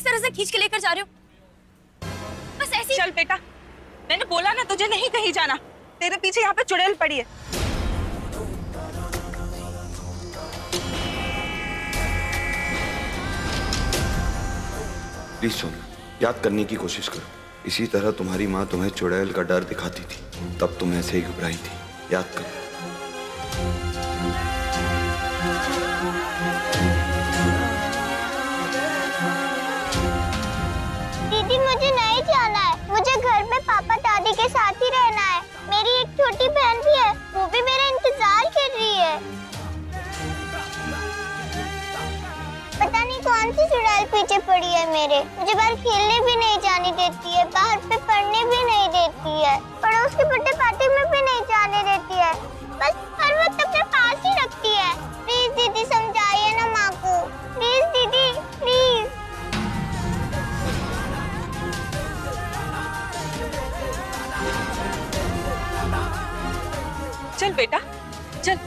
तरह से खींच के लेकर जा रहे हो? बस ऐसे ही। चल बेटा, मैंने बोला ना तुझे नहीं कहीं जाना। तेरे पीछे यहाँ पे चुड़ैल पड़ी है। प्लीज सोना, याद करने की कोशिश करो। इसी तरह तुम्हारी माँ तुम्हें चुड़ैल का डर दिखाती थी, तब तुम ऐसे ही घबराई थी। याद करो। दीदी मुझे नहीं जाना है, मुझे घर पे पापा दादी के साथ ही रहना है। मेरी एक छोटी बहन भी है, वो भी मेरा इंतजार कर रही है। पता नहीं कौन सी चुड़ैल पीछे पड़ी है मेरे। मुझे बाहर खेलने भी नहीं जाने देती है, बाहर पे पढ़ने भी नहीं देती है, पड़ोस के बर्थडे पार्टी में भी नहीं जाने देती है। बस हर वक्त अपने पास ही रखती है। प्लीज दीदी समझाइए ना माँ को। प्लीज दीदी, प्लीज। चल बेटा, चल।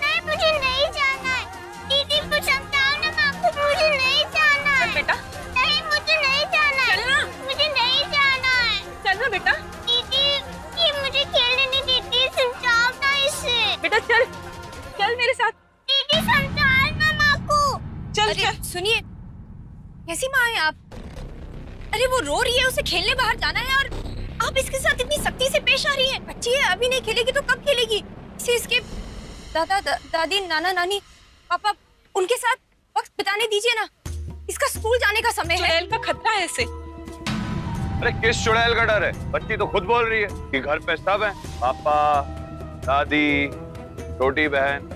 नहीं, मुझे नहीं जाना है। दीदी को समझाओ ना माँ को, मुझे नहीं जाना है। चल बेटा। नहीं, मुझे नहीं जाना है। चल ना। मुझे नहीं जाना है। चल ना बेटा। दीदी, ये मुझे खेलने नहीं देती, समझाओ ना इसे। बेटा चल, चल मेरे साथ। दीदी समझाओ ना माँ को। चल अरे चल। सुनिए, कैसी माँ है आप? अरे वो रो रही है, उसे खेलने बाहर जाना है और आप इसके साथ इतनी सख्ती से पेश आ रही हैं। बच्ची है, अभी नहीं खेलेगी तो कब खेलेगी? इसे इसके दादा दादी, नाना नानी, पापा, उनके साथ वक्त बिताने दीजिए ना। इसका स्कूल जाने का समय है। चुड़ैल का खतरा है इसे। अरे किस चुड़ैल का डर है? बच्ची तो खुद बोल रही है कि घर पे सब है, पापा, दादी, छोटी बहन,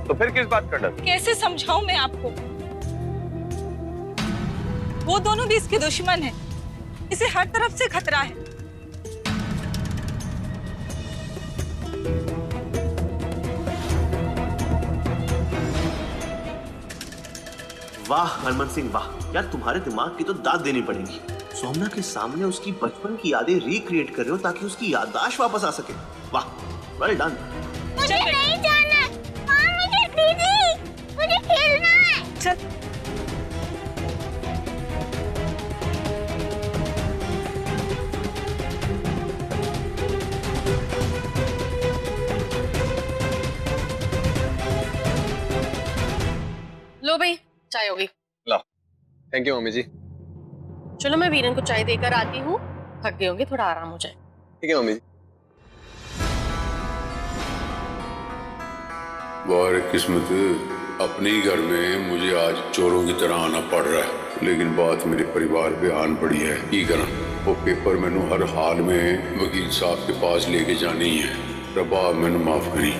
तो फिर किस बात का डर? कैसे समझाऊं मैं आपको? वो दोनों भी इसके दुश्मन हैं। इसे हर तरफ से खतरा है। वाह हरमन सिंह वाह, यार तुम्हारे दिमाग की तो दाद देनी पड़ेगी। सोमना के सामने उसकी बचपन की यादें रिक्रिएट कर रहे हो ताकि उसकी याददाश्त वापस आ सके। वाह, वेल डन। मुझे नहीं जाना है। माँ, मुझे दीदी, मुझे खेलना है। चल। लो भाई, चाय होगी। ला। थैंक यू मम्मी जी। चलो मैं वीरन को चाय देकर आती हूँ, थक गए होंगे, थोड़ा आराम हो जाए। ठीक है मम्मी जी। वाह किस्मत, अपने ही घर में मुझे आज चोरों की तरह आना पड़ रहा है, लेकिन बात मेरे परिवार पे आन पड़ी है। की करा, वो पेपर मैनू हर हाल में वकील साहब के पास लेके जानी है। रबा मैनू माफ करी।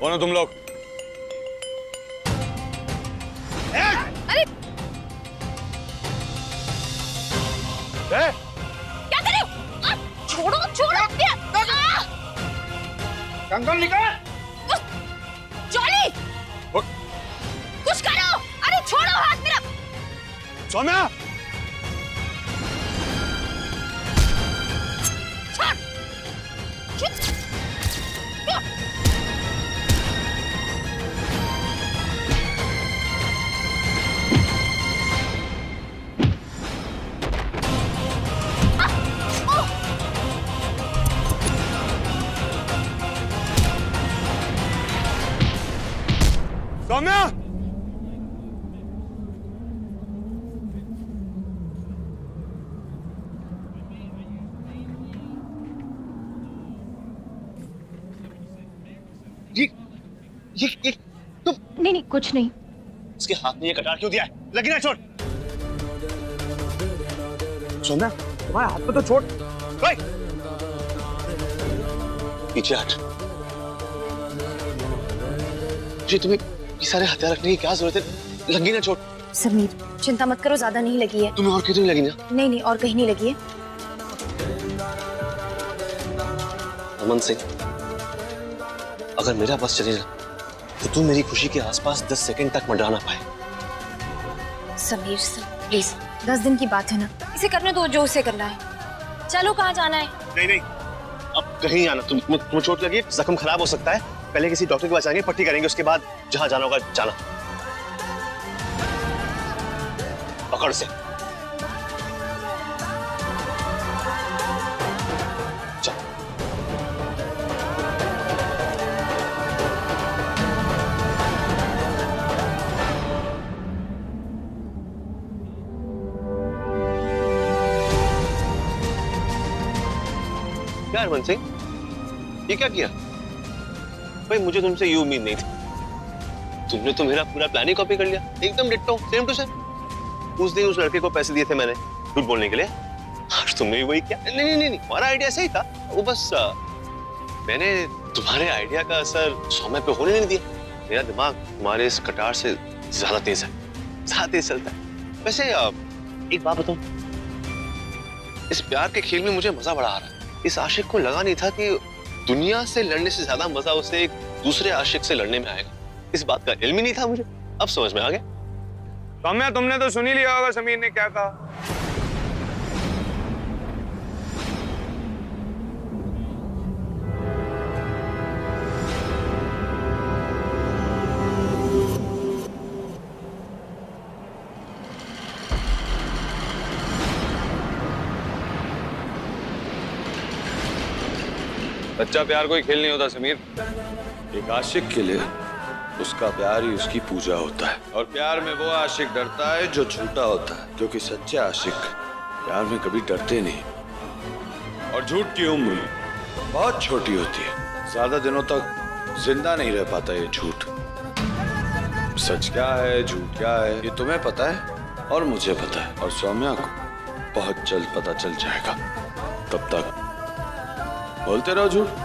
कौन हो तुम लोग? अरे क्या कर रहे हो? छोड़ो छोड़ो। कंगन निकाल। जॉली, कुछ करो। अरे छोड़ो हाथ मेरा। सोम्या, सोम्या। ये तुम। नहीं कुछ नहीं। उसके हाथ में ये कटार क्यों दिया है? लगी ना चोट। सोम्या, तुम्हारे हाथ में तो चोट। पीछे हट। जी तुम्हें ये सारे हथियार रखने की क्या जरूरत है? लगी ना चोट। समीर चिंता मत करो, ज्यादा नहीं लगी है। तुम्हें और कितनी लगी ना? नहीं और कहीं नहीं लगी है। अमन सिंह, अगर मेरा बस चले ना तो तू मेरी खुशी के आसपास 10 सेकंड तक मंडरा पाए। समीर प्लीज, 10 दिन की बात है ना, इसे करने दो जो उसे करना है। चलो कहाँ जाना है? नहीं, अब कहीं आना। तुम्हें चोट लगी, जख्म खराब हो सकता है, पहले किसी डॉक्टर के पास जाएंगे, पट्टी करेंगे, उसके बाद जहां जाना होगा जाना। पकड़ से चल। क्या हरमन सिंह, ये क्या किया? भाई मुझे तुमसे ये उम्मीद नहीं थी। तुमने तो मेरा पूरा प्लान ही कॉपी कर लिया, एकदम डिट्टो, सेम टू सेम। उस दिन उस लड़के को पैसे दिए थे मैंने झूठ बोलने के लिए, आज तुमने भी वही किया। नहीं, हमारा आइडिया सही था, वो बस मैंने तुम्हारे आइडिया का असर सौम्या पे होने नहीं दिया। मेरा दिमाग तुम्हारे इस कटार से ज्यादा तेज है, ज्यादा तेज चलता है। वैसे एक बात बताऊं, इस प्यार के खेल में मुझे मजा बड़ा आ रहा है। इस आशिक को लगा नहीं था कि दुनिया से लड़ने से ज्यादा मजा उसे एक दूसरे आशिक से लड़ने में आएगा। इस बात का इल्म ही नहीं था मुझे, अब समझ में आ गया। सौम्या, तुमने तो सुन ही लिया होगा समीर ने क्या कहा। सच्चा प्यार कोई खेल नहीं होता समीर। एक आशिक के लिए उसका प्यार ही उसकी पूजा होता है, और प्यार में वो आशिक डरता है जो झूठा होता है, क्योंकि सच्चे आशिक प्यार में कभी डरते नहीं। और झूठ की उम्र बहुत छोटी होती है, ज्यादा दिनों तक जिंदा नहीं रह पाता ये झूठ। सच क्या है, झूठ क्या है, ये तुम्हें पता है और मुझे पता है, और सौम्या को बहुत जल्द पता चल जाएगा। तब तक बोलते रहो झूठ।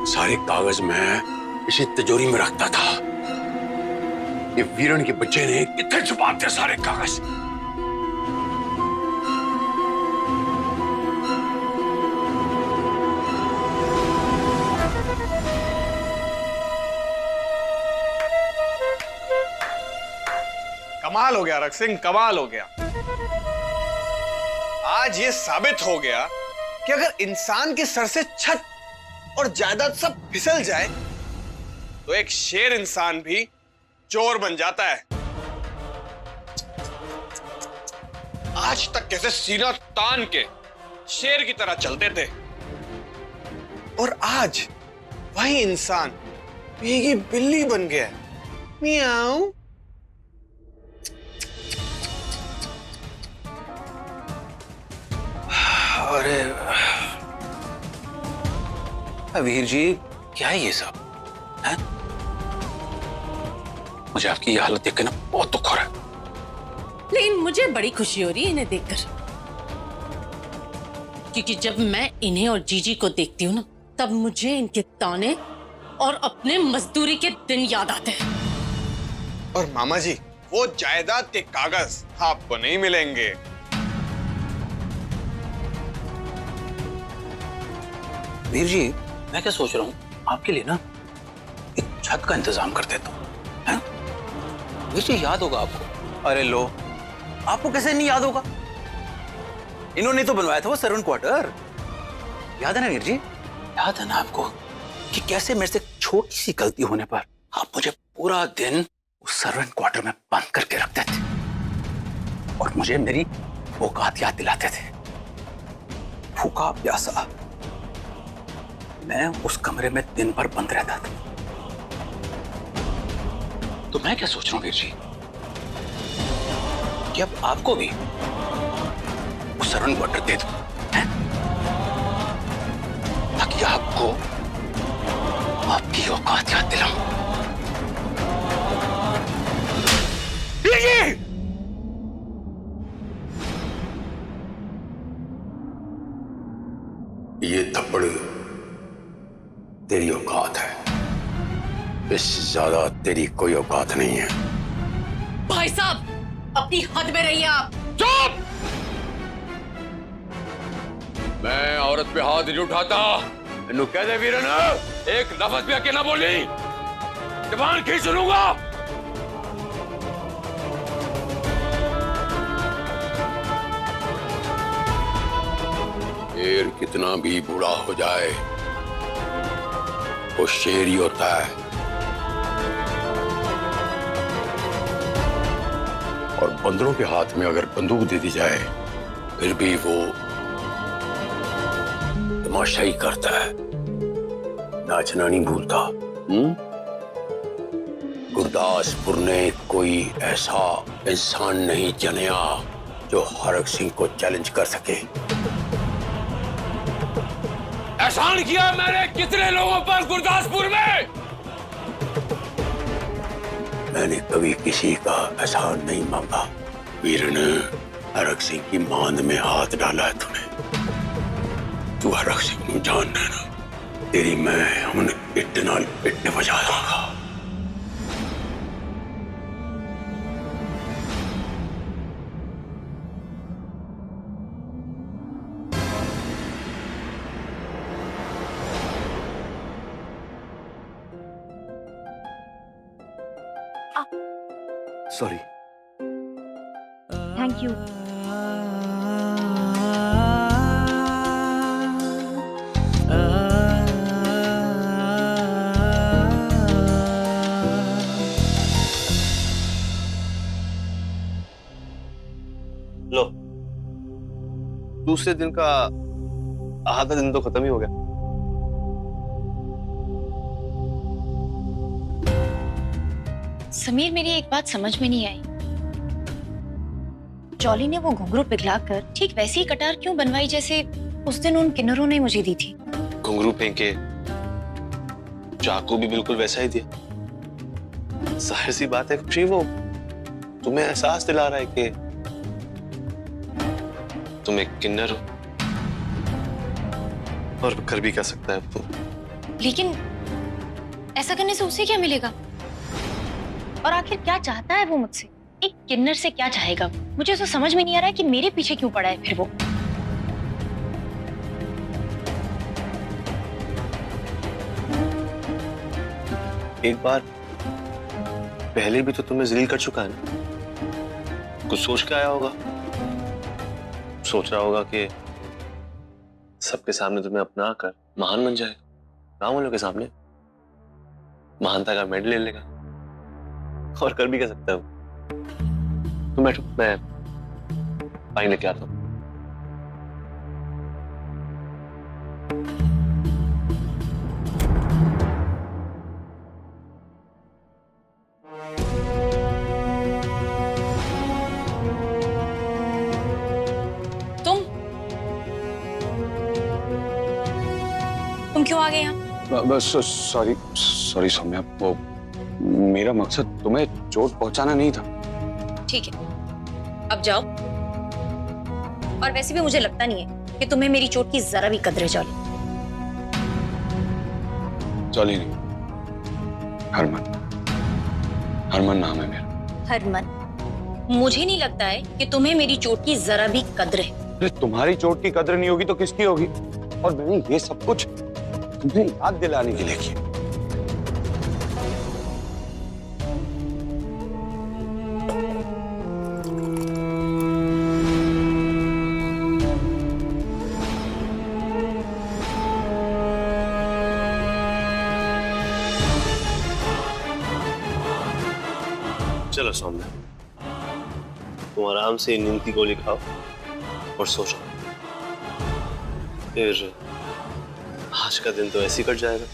सारे कागज मैं इसी तिजोरी में रखता था। ये वीरण के बच्चे ने कितने छुपाते सारे कागज। कमाल हो गया रख सिंह, कमाल हो गया। आज ये साबित हो गया कि अगर इंसान के सर से छत और जायदाद सब फिसल जाए तो एक शेर इंसान भी चोर बन जाता है। आज तक कैसे सीना तान के शेर की तरह चलते थे, और आज वही इंसान भीगी बिल्ली बन गया। मियाऊ। अरे वीर जी, क्या है ये सब है? मुझे आपकी ये हालत देख के ना बहुत दुख हो रहा है। लेकिन मुझे बड़ी खुशी हो रही है इन्हें देखकर, क्योंकि जब मैं इन्हें और जीजी को देखती हूँ ना, तब मुझे इनके ताने और अपने मजदूरी के दिन याद आते हैं। और मामा जी, वो जायदाद के कागज आपको नहीं मिलेंगे। वीर जी, मैं क्या सोच रहा हूँ, आपके लिए ना एक छत का इंतजाम कर देता हूँ, है? वीर जी, याद होगा आपको? अरे लो, आपको कैसे नहीं याद होगा? इन्होंने तो बनवाया था वो सर्वेंट क्वार्टर, याद है ना वीर जी? याद है ना आपको कि कैसे मेरे से छोटी सी गलती होने पर आप मुझे पूरा दिन उस सर्वेंट क्वार्टर में बंद करके रखते थे और मुझे मेरी औकात याद दिलाते थे। भूखा प्यासा मैं उस कमरे में दिन भर बंद रहता था। तो मैं क्या सोच रहा हूँ वीर जी, कि अब आपको भी उस सरवन को ऑर्डर दे दूं, हैं? ताकि आपको आपकी औकात याद दिलाऊं। ये थप्पड़ तेरी औकात है, इससे ज्यादा तेरी कोई औकात नहीं है। भाई साहब अपनी हद में रहिए आप। चुप! मैं औरत पे हाथ नहीं उठाता। इन्हों कह दे वीरन, एक लफ्ज भी आके ना बोली, जबान खींच लूंगा। शेर कितना भी बूढ़ा हो जाए वो शेर ही होता है, और बंदरों के हाथ में अगर बंदूक दे दी जाए फिर भी वो तमाशा ही करता है, नाचना नहीं भूलता। गुरदासपुर ने कोई ऐसा इंसान नहीं जन्या जो हरक सिंह को चैलेंज कर सके। एहसान किया मैंने कितने लोगों पर गुरदासपुर में, मैंने कभी किसी का एहसान नहीं मांगा। वीरन, हरक सिंह की मांद में हाथ डाला है तूने। तू हरक सिंह को जान लेना, तेरी मैं हमने इतना इट्टे बजा दूंगा। सॉरी। Thank you. लो, दूसरे दिन का आधा दिन तो खत्म ही हो गया। समीर, मेरी एक बात समझ में नहीं आई। जॉली ने वो घुंघरू पिघलाकर ठीक वैसी ही कटार क्यों बनवाई जैसे उस दिन उन किन्नरों ने मुझे दी थी? घुंघरू फेंके, चाकू भी बिल्कुल वैसा ही दिया। जाहिर सी बात है खुशी, वो तुम्हें एहसास दिला रहा है कि तुम एक किन्नर हो, और कर भी क्या सकता है वो। लेकिन ऐसा करने से उसे क्या मिलेगा? और आखिर क्या चाहता है वो मुझसे? एक किन्नर से क्या चाहेगा? मुझे तो समझ में नहीं आ रहा है कि मेरे पीछे क्यों पड़ा है फिर वो। एक बार पहले भी तो तुम्हें जलील कर चुका है ना। कुछ सोच के आया होगा, सोच रहा होगा कि सबके सामने तुम्हें अपना कर महान बन जाएगा, गांव वालों के सामने महानता का मेडल ले लेगा, और कर भी क्या सकता है। तुम बैठो, मैं पानी लेके आता हूं। तुम क्यों आ गए यहाँ? बस सॉरी सौम्या, वो मेरा मकसद तुम्हें चोट पहुंचाना नहीं था। ठीक है, अब जाओ। और वैसे भी मुझे लगता नहीं है कि तुम्हें मेरी चोट की जरा भी कदर है जॉली। जॉली नहीं, हरमन। हरमन नाम है मेरा। हरमन, मुझे नहीं लगता है कि तुम्हें मेरी चोट की जरा भी कदर है। अरे तुम्हारी चोट की कदर नहीं होगी तो किसकी होगी? और मैंने ये सब कुछ तुम्हें याद दिलाने के लिए किया। चलो सौम्या, तुम आराम से नींद की गोली खाओ और सो जाओ। फिर आज का दिन तो ऐसे ही कट जाएगा।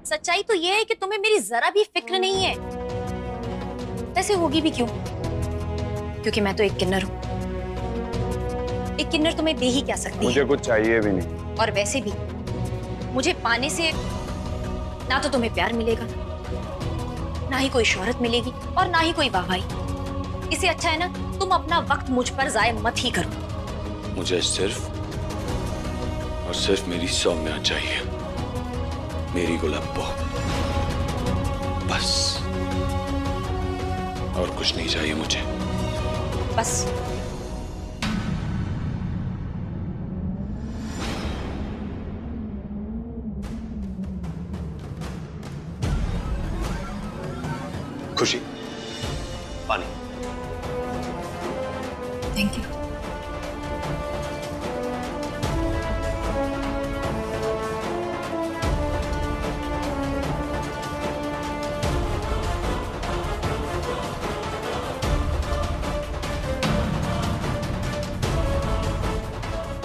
सच्चाई तो यह है कि तुम्हें मेरी जरा भी फिक्र नहीं है। वैसे होगी भी क्यों, क्योंकि मैं तो एक किन्नर हूँ। एक किन्नर तुम्हें दे ही क्या सकती मुझे है। कुछ चाहिए भी नहीं। और वैसे भी मुझे पाने से ना तो तुम्हें प्यार मिलेगा, ना ही कोई शोहरत मिलेगी, और ना ही कोई वाहवाही। इससे अच्छा है ना तुम अपना वक्त मुझ पर जाया मत ही करो। मुझे सिर्फ और सिर्फ मेरी सौम्या चाहिए, मेरी गुलाम्बो, बस। और कुछ नहीं चाहिए मुझे। बस खुशी, पानी। Thank you.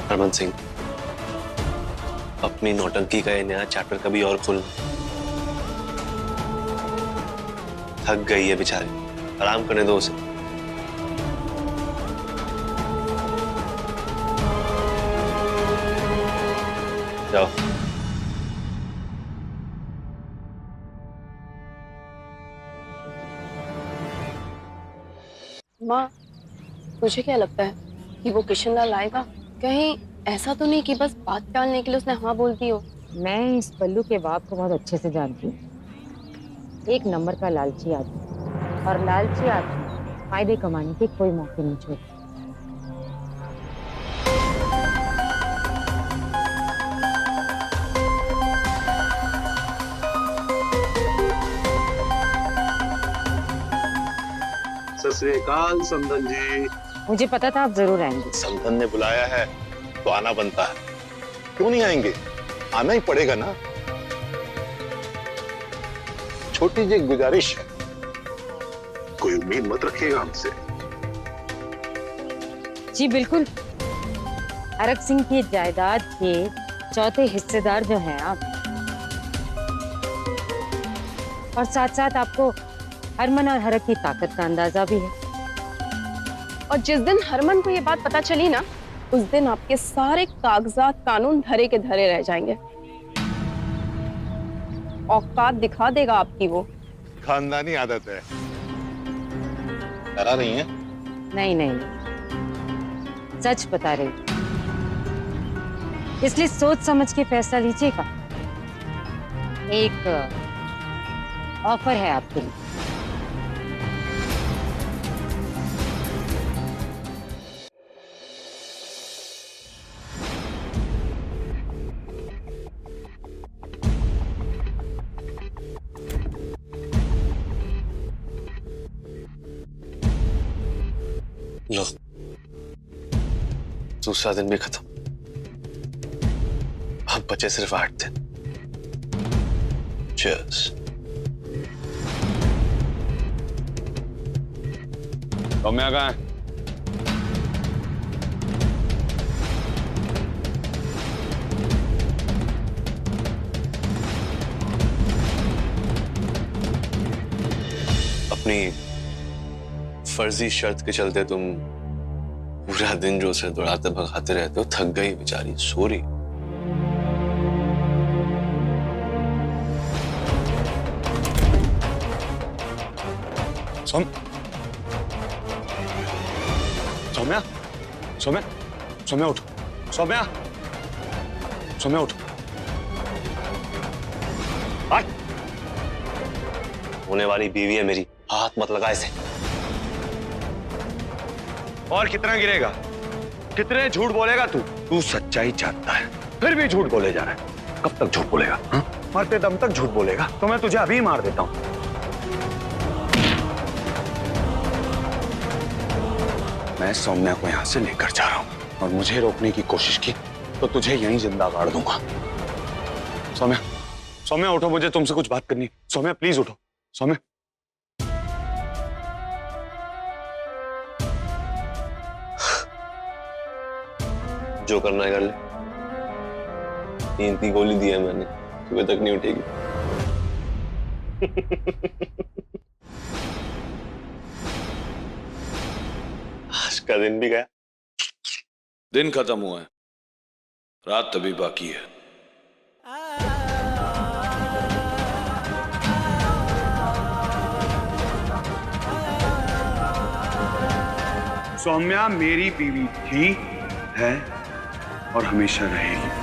हरमन सिंह, अपनी नौटंकी का ये नया चैप्टर कभी और खोलना। थक गई है बेचारी, आराम करने दो उसे। जाओ। माँ, तुझे क्या लगता है कि वो किशन लाल आएगा? कहीं ऐसा तो नहीं कि बस बात टालने के लिए उसने हाँ बोल दी हो? मैं इस पल्लू के बाप को बहुत अच्छे से जानती हूँ। एक नंबर का लालची आदमी, और लालची आदमी फायदे कमाने के कोई मौके नहीं छोड़ता। सत श्री अकाल समधन जी। मुझे पता था आप जरूर आएंगे। समधन ने बुलाया है तो आना बनता है, क्यों नहीं आएंगे? आना ही पड़ेगा ना। छोटी जी एक गुजारिश है, कोई उम्मीद मत रखिएगा हमसे। जी बिल्कुल। अरग सिंह की जायदाद के चौथे हिस्सेदार जो हैं आप, और साथ साथ आपको हरमन और हरक की ताकत का अंदाजा भी है। और जिस दिन हरमन को ये बात पता चली ना, उस दिन आपके सारे कागजात कानून धरे के धरे रह जाएंगे। औकात दिखा देगा आपकी वो। खानदानी आदत है। डरा नहीं है? नहीं नहीं, सच बता रही, इसलिए सोच समझ के फैसला लीजिएगा। एक ऑफर है आपके लिए। लो, दूसरा दिन भी खत्म। अब बचे सिर्फ 8 दिन। Cheers. सौम्या कहाँ है? अपनी फर्जी शर्त के चलते तुम पूरा दिन जो उसे दौड़ाते भगाते रहते हो, थक गई बेचारी, सो रही। सौम्या, सौम्या, सौम्या उठ, सौम्या, सौम्या उठ। होने वाली बीवी है मेरी, हाथ मत लगा इसे। और कितना गिरेगा? कितने झूठ बोलेगा तू? तू सच्चाई जानता है, फिर भी झूठ बोले जा रहा है। कब तक झूठ बोलेगा? मरते दम तक झूठ बोलेगा तो मैं तुझे अभी मार देता हूं। मैं सौम्या को यहां से लेकर जा रहा हूं, और मुझे रोकने की कोशिश की तो तुझे यहीं जिंदा गाड़ दूंगा। सौम्या, सौम्या उठो, मुझे तुमसे कुछ बात करनी है। सौम्या प्लीज उठो। सौम्या, जो करना है कर ले। नींद की गोली दी है मैंने, सुबह तक नहीं उठेगी। उसका दिन भी गया। दिन खत्म हुआ है, रात अभी बाकी है। सौम्या मेरी बीवी थी, है और हमेशा रहेगी।